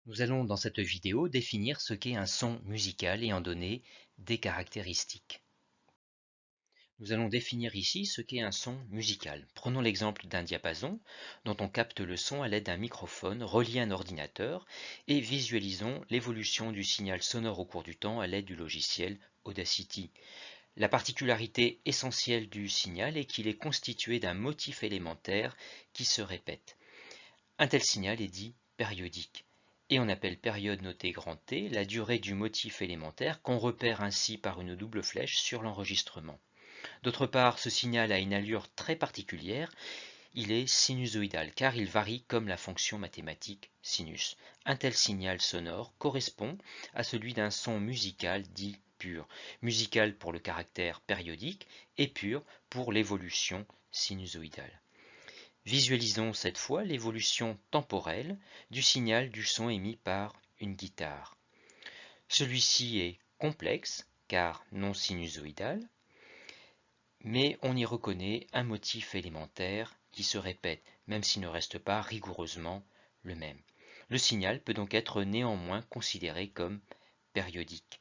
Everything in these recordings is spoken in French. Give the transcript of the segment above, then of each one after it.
Nous allons dans cette vidéo définir ce qu'est un son musical et en donner des caractéristiques. Nous allons définir ici ce qu'est un son musical. Prenons l'exemple d'un diapason dont on capte le son à l'aide d'un microphone relié à un ordinateur et visualisons l'évolution du signal sonore au cours du temps à l'aide du logiciel Audacity. La particularité essentielle du signal est qu'il est constitué d'un motif élémentaire qui se répète. Un tel signal est dit périodique. Et on appelle période notée grand T la durée du motif élémentaire qu'on repère ainsi par une double flèche sur l'enregistrement. D'autre part, ce signal a une allure très particulière, il est sinusoïdal car il varie comme la fonction mathématique sinus. Un tel signal sonore correspond à celui d'un son musical dit pur, musical pour le caractère périodique et pur pour l'évolution sinusoïdale. Visualisons cette fois l'évolution temporelle du signal du son émis par une guitare. Celui-ci est complexe, car non sinusoïdal, mais on y reconnaît un motif élémentaire qui se répète, même s'il ne reste pas rigoureusement le même. Le signal peut donc être néanmoins considéré comme périodique.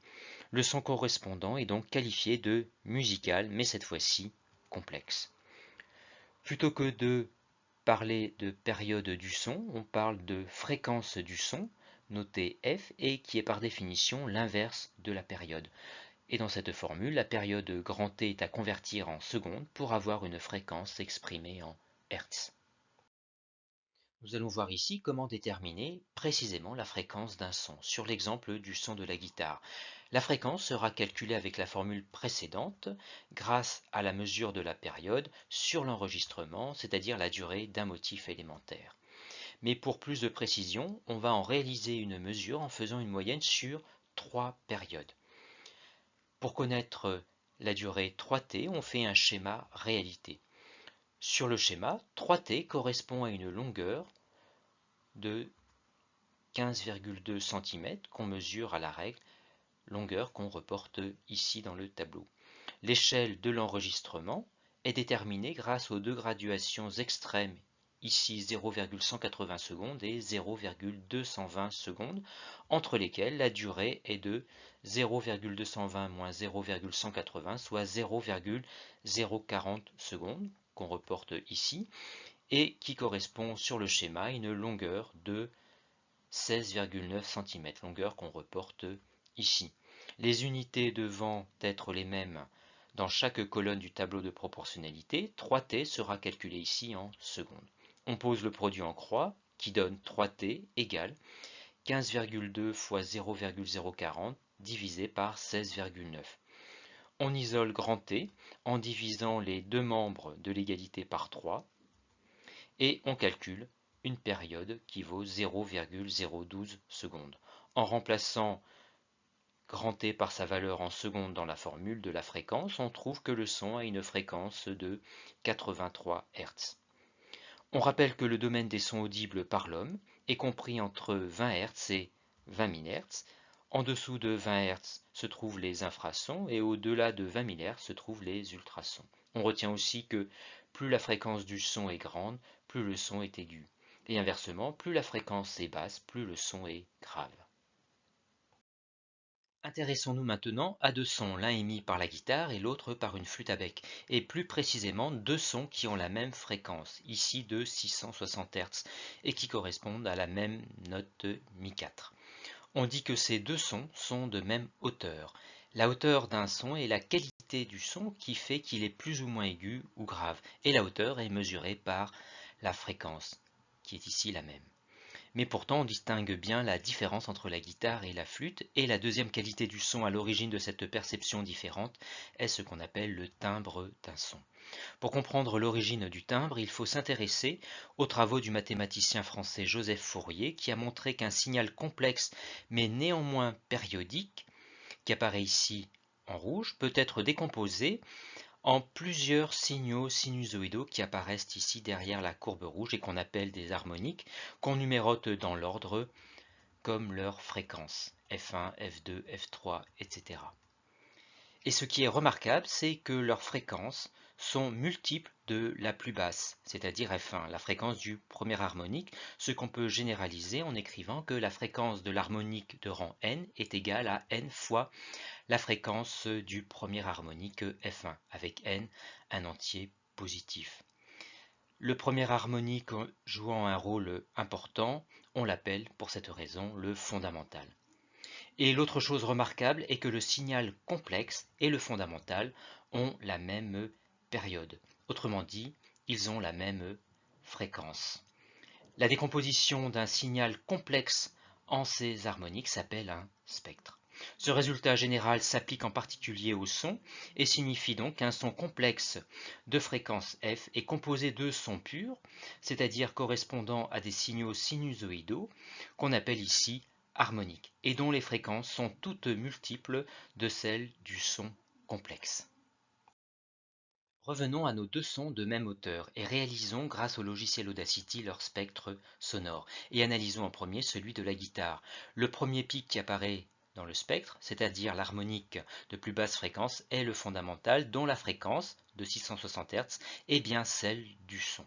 Le son correspondant est donc qualifié de musical, mais cette fois-ci complexe. Plutôt que de parler de période du son, on parle de fréquence du son, notée F, et qui est par définition l'inverse de la période. Et dans cette formule, la période grand T est à convertir en secondes pour avoir une fréquence exprimée en Hertz. Nous allons voir ici comment déterminer précisément la fréquence d'un son, sur l'exemple du son de la guitare. La fréquence sera calculée avec la formule précédente grâce à la mesure de la période sur l'enregistrement, c'est-à-dire la durée d'un motif élémentaire. Mais pour plus de précision, on va en réaliser une mesure en faisant une moyenne sur 3 périodes. Pour connaître la durée 3T, on fait un schéma réalité. Sur le schéma, 3T correspond à une longueur de 15,2 cm qu'on mesure à la règle, longueur qu'on reporte ici dans le tableau. L'échelle de l'enregistrement est déterminée grâce aux deux graduations extrêmes, ici 0,180 secondes et 0,220 secondes, entre lesquelles la durée est de 0,220 moins 0,180, soit 0,040 secondes, qu'on reporte ici, et qui correspond sur le schéma à une longueur de 16,9 cm, longueur qu'on reporte ici. Les unités devant être les mêmes dans chaque colonne du tableau de proportionnalité, 3T sera calculé ici en secondes. On pose le produit en croix qui donne 3T égale 15,2 fois 0,040 divisé par 16,9. On isole grand T en divisant les deux membres de l'égalité par 3 et on calcule une période qui vaut 0,012 secondes. En remplaçant grand T par sa valeur en secondes dans la formule de la fréquence, on trouve que le son a une fréquence de 83 Hz. On rappelle que le domaine des sons audibles par l'homme est compris entre 20 Hz et 20 000 Hz. En dessous de 20 Hz se trouvent les infrasons et au-delà de 20 000 Hz se trouvent les ultrasons. On retient aussi que plus la fréquence du son est grande, plus le son est aigu. Et inversement, plus la fréquence est basse, plus le son est grave. Intéressons-nous maintenant à deux sons, l'un émis par la guitare et l'autre par une flûte à bec, et plus précisément deux sons qui ont la même fréquence, ici de 660 Hz, et qui correspondent à la même note Mi4. On dit que ces deux sons sont de même hauteur. La hauteur d'un son est la qualité du son qui fait qu'il est plus ou moins aigu ou grave, et la hauteur est mesurée par la fréquence, qui est ici la même. Mais pourtant, on distingue bien la différence entre la guitare et la flûte, et la deuxième qualité du son à l'origine de cette perception différente est ce qu'on appelle le timbre d'un son. Pour comprendre l'origine du timbre, il faut s'intéresser aux travaux du mathématicien français Joseph Fourier, qui a montré qu'un signal complexe mais néanmoins périodique, qui apparaît ici en rouge, peut être décomposé en plusieurs signaux sinusoïdaux qui apparaissent ici derrière la courbe rouge et qu'on appelle des harmoniques, qu'on numérote dans l'ordre comme leur fréquence, F1, F2, F3, etc. Et ce qui est remarquable, c'est que leurs fréquences sont multiples de la plus basse, c'est-à-dire F1, la fréquence du premier harmonique, ce qu'on peut généraliser en écrivant que la fréquence de l'harmonique de rang n est égale à n fois la fréquence du premier harmonique F1, avec n un entier positif. Le premier harmonique jouant un rôle important, on l'appelle pour cette raison le fondamental. Et l'autre chose remarquable est que le signal complexe et le fondamental ont la même période. Autrement dit, ils ont la même fréquence. La décomposition d'un signal complexe en ces harmoniques s'appelle un spectre. Ce résultat général s'applique en particulier au son et signifie donc qu'un son complexe de fréquence f est composé de sons purs, c'est-à-dire correspondant à des signaux sinusoïdaux, qu'on appelle ici harmoniques, et dont les fréquences sont toutes multiples de celles du son complexe. Revenons à nos deux sons de même hauteur et réalisons grâce au logiciel Audacity leur spectre sonore. Et analysons en premier celui de la guitare. Le premier pic qui apparaît dans le spectre, c'est-à-dire l'harmonique de plus basse fréquence, est le fondamental dont la fréquence de 660 Hz est bien celle du son.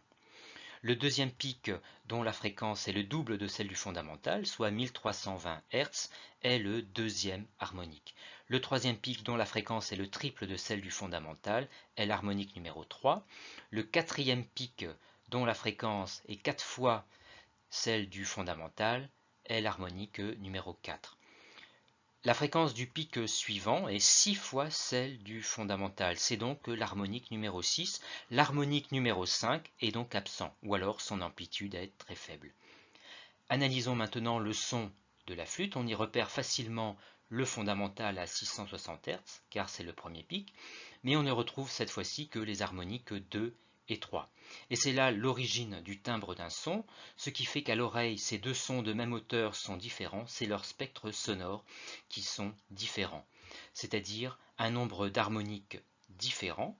Le deuxième pic dont la fréquence est le double de celle du fondamental, soit 1320 Hz, est le deuxième harmonique. Le troisième pic dont la fréquence est le triple de celle du fondamental est l'harmonique numéro 3. Le quatrième pic dont la fréquence est 4 fois celle du fondamental est l'harmonique numéro 4. La fréquence du pic suivant est 6 fois celle du fondamental, c'est donc l'harmonique numéro 6. L'harmonique numéro 5 est donc absent, ou alors son amplitude est très faible. Analysons maintenant le son de la flûte. On y repère facilement le fondamental à 660 Hz, car c'est le premier pic, mais on ne retrouve cette fois-ci que les harmoniques 2 et 3. Et c'est là l'origine du timbre d'un son, ce qui fait qu'à l'oreille, ces deux sons de même hauteur sont différents, c'est leurs spectres sonores qui sont différents, c'est-à-dire un nombre d'harmoniques différents,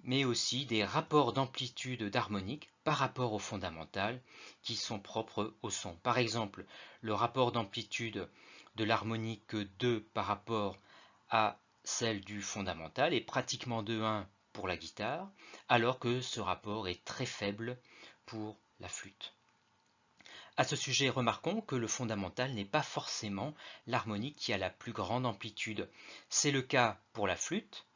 mais aussi des rapports d'amplitude d'harmonique par rapport au fondamental qui sont propres au son. Par exemple, le rapport d'amplitude de l'harmonique 2 par rapport à celle du fondamental est pratiquement de 1 pour la guitare, alors que ce rapport est très faible pour la flûte. À ce sujet, remarquons que le fondamental n'est pas forcément l'harmonique qui a la plus grande amplitude. C'est le cas pour la flûte,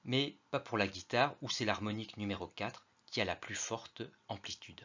mais pas pour la guitare où c'est l'harmonique numéro 4 qui a la plus forte amplitude.